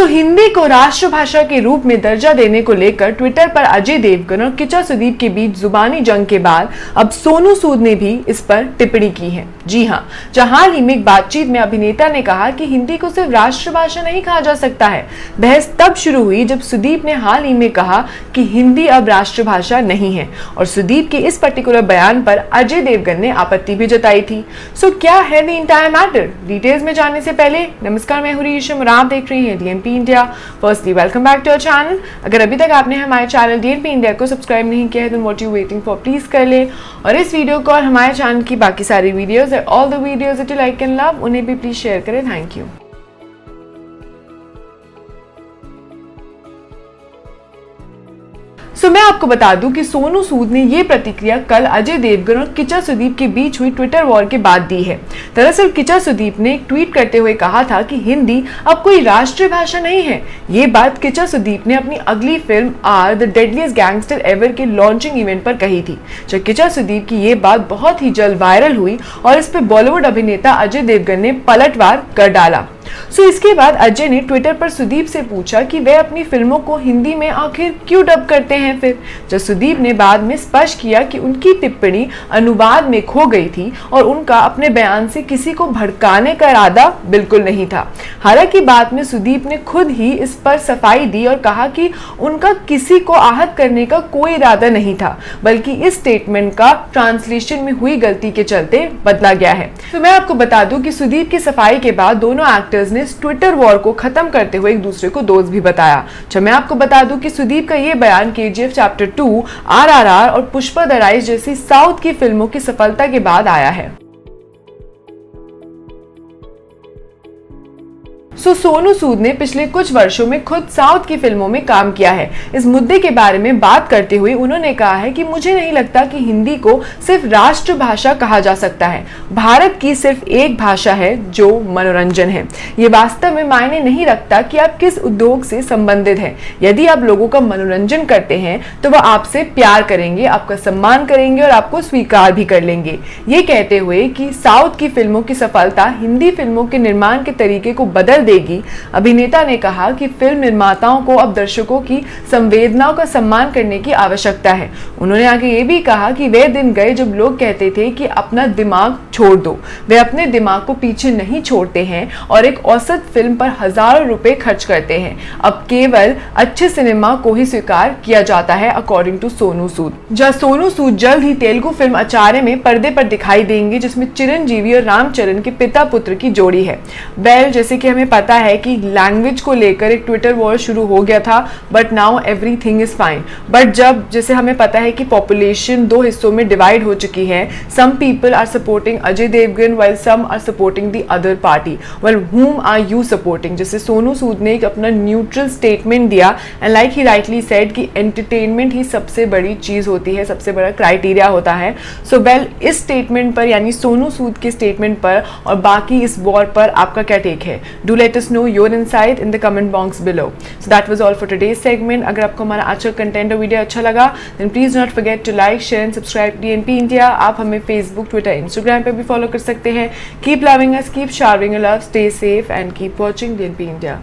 हिंदी को राष्ट्रभाषा के रूप में दर्जा देने को लेकर ट्विटर पर अजय देवगन और किचा सुदीप के बीच जुबानी जंग के बाद अब सोनू सूद ने भी इस पर टिप्पणी की है। जी हां, जहां हाल ही में एक बातचीत में अभिनेता ने कहा कि हिंदी को सिर्फ राष्ट्रभाषा नहीं कहा जा सकता है। बहस तब शुरू हुई जब सुदीप ने हाल ही में कहा कि हिंदी अब राष्ट्रभाषा नहीं है और सुदीप के इस पर्टिकुलर बयान पर अजय देवगन ने आपत्ति भी जताई थी। क्या है द एंटायर मैटर? डिटेल्स में जानने से पहले नमस्कार, मैं हूं रीशम और आप देख रही हैं DNP India. Firstly welcome back to our channel. अगर अभी तक आपने हमारे चैनल डीएनपी इंडिया को सब्सक्राइब नहीं किया है तो what you waiting for, please कर ले। और इस वीडियो को और हमारे चैनल की बाकी सारी videos, all the videos that you like and love, उन्हें भी प्लीज शेयर करें। Thank you. मैं आपको बता दूं कि सोनू सूद ने ये प्रतिक्रिया कल अजय देवगन और किचा सुदीप के बीच हुई ट्विटर वॉर के बाद दी है। दरअसल किचा सुदीप ने एक ट्वीट करते हुए कहा था कि हिंदी अब कोई राष्ट्रीय भाषा नहीं है। ये बात किचा सुदीप ने अपनी अगली film R the deadliest gangster ever के लॉन्चिंग इवेंट पर कही थी। जब किचा सुदीप की ये बात बहुत ही जल्द वायरल हुई और इस पर बॉलीवुड अभिनेता अजय देवगन ने पलटवार कर डाला। इसके बाद अजय ने ट्विटर पर सुदीप से पूछा कि वे अपनी फिल्मों को हिंदी में आखिर क्यों डब करते हैं। फिर जब सुदीप ने बाद में स्पष्ट किया कि उनकी टिप्पणी अनुवाद में खो गई थी और उनका अपने बयान से किसी को भड़काने का इरादा बिल्कुल नहीं था। हालांकि बाद में सुदीप ने खुद ही इस पर सफाई दी और कहा कि उनका किसी को आहत करने का कोई इरादा नहीं था, बल्कि इस स्टेटमेंट का ट्रांसलेशन में हुई गलती के चलते बदला गया है। मैं आपको बता दूं कि सुदीप की सफाई के बाद दोनों एक्टर्स ने ट्विटर वॉर को खत्म करते हुए एक दूसरे को दोस्त भी बताया। मैं आपको बता दूं कि सुदीप का ये बयान केजीएफ चैप्टर 2, आरआरआर और पुष्पा द राइज जैसी साउथ की फिल्मों की सफलता के बाद आया है। सोनू सूद ने पिछले कुछ वर्षों में खुद साउथ की फिल्मों में काम किया है। इस मुद्दे के बारे में बात करते हुए उन्होंने कहा है कि मुझे नहीं लगता कि हिंदी को सिर्फ राष्ट्रभाषा कहा जा सकता है। भारत की सिर्फ एक भाषा है जो मनोरंजन है। ये वास्तव में मायने नहीं रखता कि आप किस उद्योग से संबंधित हैं। यदि आप लोगों का मनोरंजन करते हैं तो वह आपसे प्यार करेंगे, आपका सम्मान करेंगे और आपको स्वीकार भी कर लेंगे। ये कहते हुए कि साउथ की फिल्मों की सफलता हिंदी फिल्मों के निर्माण के तरीके को बदल देगी, अभिनेता ने कहा कि फिल्म निर्माताओं को अब दर्शकों की संवेदनाओं का सम्मान करने की आवश्यकता है। उन्होंने आगे ये भी कहा कि वे दिन गए जब लोग कहते थे कि अपना दिमाग छोड़ दो। वे अपने दिमाग को पीछे नहीं छोड़ते हैं और एक औसत फिल्म पर हजारों रुपए खर्च करते हैं। अब केवल अच्छे सिनेमा को ही स्वीकार किया जाता है, अकॉर्डिंग टू सोनू सूद। सोनू सूद जल्द ही तेलुगु फिल्म आचार्य में पर्दे पर दिखाई देंगे, जिसमें चिरंजीवी और रामचरण के पिता पुत्र की जोड़ी है। जैसे कि हमें पता है कि लैंग्वेज को लेकर एक ट्विटर वॉर शुरू हो गया था, but now everything is fine. But जब जैसे हमें पता है कि पॉपुलेशन दो हिस्सों में डिवाइड हो चुकी है, some people are supporting Ajay Devgn while some are supporting the other party. Well, whom are you supporting? जैसे सोनू सूद ने एक अपना न्यूट्रल स्टेटमेंट दिया and like he rightly said कि एंटरटेनमेंट ही सबसे बड़ी चीज होती है, सबसे बड़ा क्राइटेरिया होता है। इस स्टेटमेंट पर यानी सोनू सूद के स्टेटमेंट पर और बाकी इस वॉर पर आपका क्या टेक है? Do let us know your insight in the comment box below. So that was all for today's segment. अगर आपको हमारा आज का कंटेंट और वीडियो अच्छा लगा then please not forget to like, share and subscribe to DNP India. आप हमें Facebook, Twitter, Instagram पे भी फॉलो कर सकते हैं। Keep loving us, keep showering your love, stay safe and keep watching DNP India.